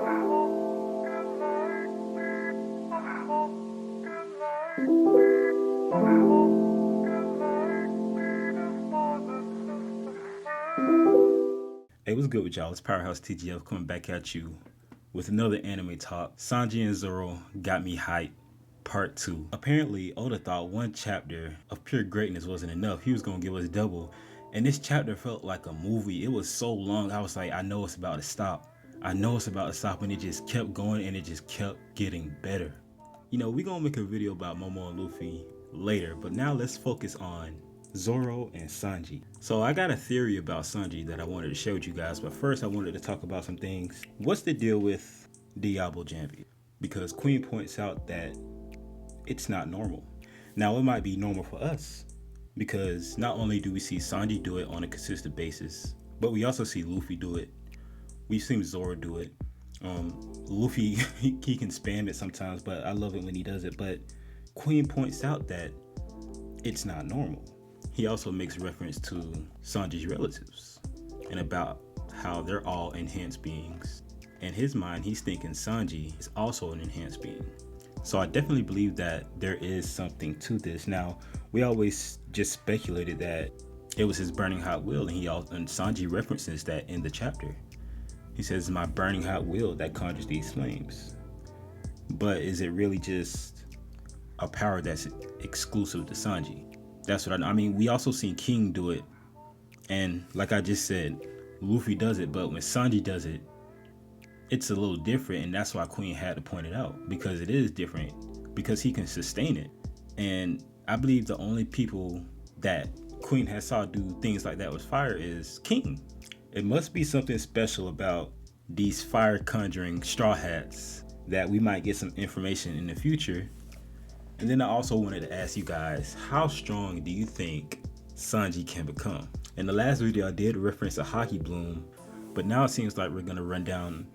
Hey, what's good with y'all? It's Powerhouse TGF coming back at you with another anime talk. Sanji and Zoro got me hyped. Part 2. Apparently, Oda thought one chapter of pure greatness wasn't enough. He was going to give us double. And this chapter felt like a movie. It was so long. I was like, I know it's about to stop. I know it's about to stop. And it just kept going and it just kept getting better. You know, we're going to make a video about Momo and Luffy later. But now let's focus on Zoro and Sanji. So I got a theory about Sanji that I wanted to share with you guys, but first I wanted to talk about some things. What's the deal with Diablo Jambi? Because Queen points out that it's not normal. Now it might be normal for us, because not only do we see Sanji do it on a consistent basis, but we also see Luffy do it. We've seen Zoro do it. Luffy, he can spam it sometimes, but I love it when he does it. But Queen points out that it's not normal. He also makes reference to Sanji's relatives and about how they're all enhanced beings. In his mind, he's thinking Sanji is also an enhanced being. So I definitely believe that there is something to this. Now, we always just speculated that it was his burning hot will, and Sanji references that in the chapter. He says, "My burning hot will that conjures these flames." But is it really just a power that's exclusive to Sanji? That's what I mean. We also seen King do it, and like I just said, Luffy does it, but when Sanji does it, it's a little different, and that's why Queen had to point it out, because it is different, because he can sustain it. And I believe the only people that Queen has saw do things like that with fire is King. It must be something special about these fire conjuring straw hats that we might get some information in the future. And then I also wanted to ask you guys, how strong do you think Sanji can become? In the last video, I did reference a hockey bloom, but now it seems like we're gonna run down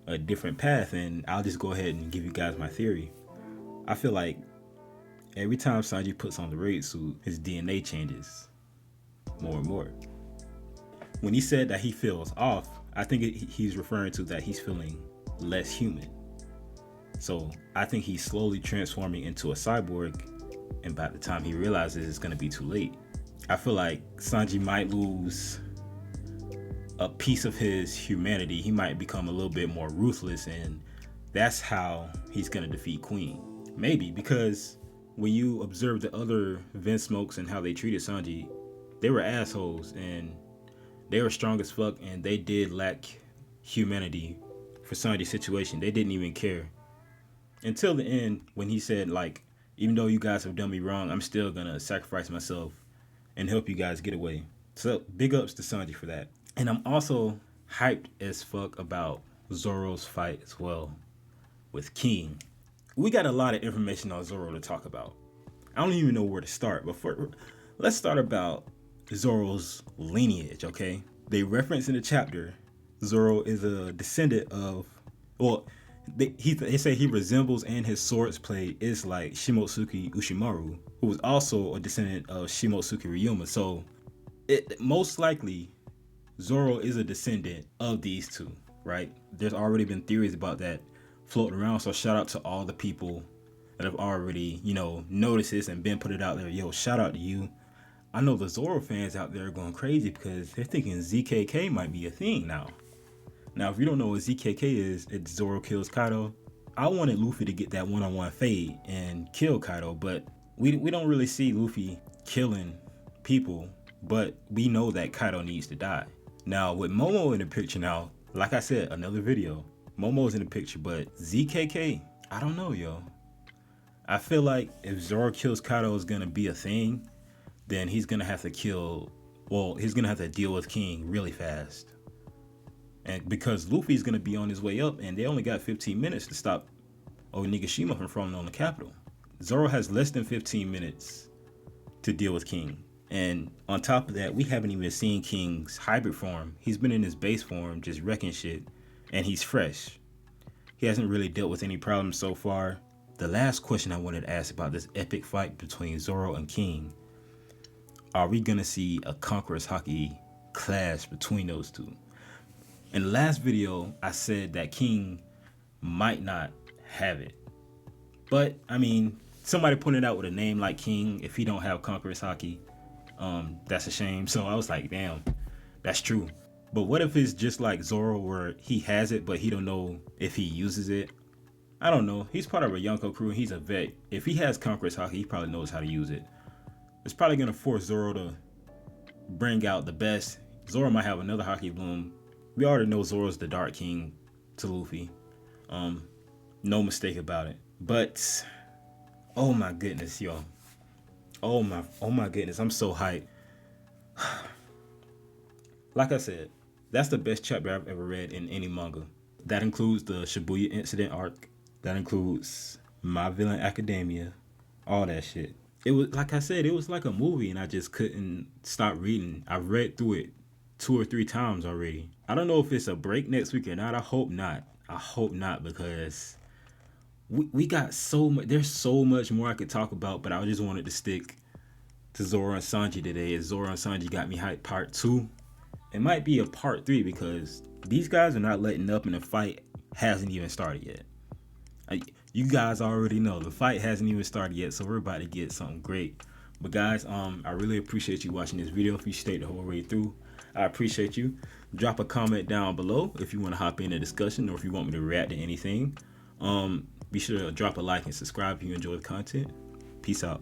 a different path, and I'll just go ahead and give you guys my theory. I feel like every time Sanji puts on the raid suit, his DNA changes more and more. When he said that he feels off, I think he's referring to that he's feeling less human. So I think he's slowly transforming into a cyborg, and by the time he realizes, it's going to be too late. I feel like Sanji might lose a piece of his humanity. He might become a little bit more ruthless, and that's how he's going to defeat Queen. Maybe, because when you observe the other Vinsmokes and how they treated Sanji, they were assholes, and they were strong as fuck, and they did lack humanity for Sanji's situation. They didn't even care. Until the end, when he said, like, even though you guys have done me wrong, I'm still gonna sacrifice myself and help you guys get away. So big ups to Sanji for that. And I'm also hyped as fuck about Zoro's fight as well with King. We got a lot of information on Zoro to talk about. I don't even know where to start, but let's start about Zoro's lineage, okay? They reference in the chapter, Zoro is a descendant of, well, they say he resembles, and his swordplay is like Shimotsuki Ushimaru, who was also a descendant of Shimotsuki Ryuma. So most likely Zoro is a descendant of these two, right? There's already been theories about that floating around, so shout out to all the people that have already, noticed this and been put it out there. Yo, shout out to you. I know the Zoro fans out there are going crazy because they're thinking ZKK might be a thing now. Now, if you don't know what ZKK is, it's Zoro kills Kaido. I wanted Luffy to get that one-on-one fade and kill Kaido, but we don't really see Luffy killing people, but we know that Kaido needs to die. Now, with Momo in the picture now, like I said, another video, Momo's in the picture, but ZKK, I don't know, yo. I feel like if Zoro kills Kaido is gonna be a thing, then he's gonna have to deal with King really fast. And because Luffy's gonna be on his way up, and they only got 15 minutes to stop Onigashima from falling on the capital. Zoro has less than 15 minutes to deal with King. And on top of that, we haven't even seen King's hybrid form. He's been in his base form, just wrecking shit, and he's fresh. He hasn't really dealt with any problems so far. The last question I wanted to ask about this epic fight between Zoro and King, are we gonna see a Conqueror's Haki clash between those two? In the last video, I said that King might not have it. But, I mean, somebody pointed out with a name like King, if he don't have Conqueror's Haki, that's a shame. So I was like, damn, that's true. But what if it's just like Zoro where he has it, but he don't know if he uses it? I don't know. He's part of a Yonko crew and he's a vet. If he has Conqueror's Haki, he probably knows how to use it. It's probably going to force Zoro to bring out the best. Zoro might have another Haki Bloom. We already know Zoro's the Dark King to Luffy. No mistake about it. But, oh my goodness, yo. Oh my goodness, I'm so hyped. Like I said, that's the best chapter I've ever read in any manga. That includes the Shibuya incident arc. That includes My Villain Academia. All that shit. It was, like I said, it was like a movie and I just couldn't stop reading. I've read through it 2 or 3 times already. I don't know if it's a break next week or not. I hope not. I hope not, because we got so much. There's so much more I could talk about, but I just wanted to stick to Zoro and Sanji today. As Zoro and Sanji got me hyped part 2. It might be a part 3 because these guys are not letting up and the fight hasn't even started yet. You guys already know the fight hasn't even started yet, so we're about to get something great. But guys, I really appreciate you watching this video. If you stayed the whole way through, I appreciate you. Drop a comment down below if you want to hop in a discussion or if you want me to react to anything. Be sure to drop a like and subscribe if you enjoy the content. Peace out.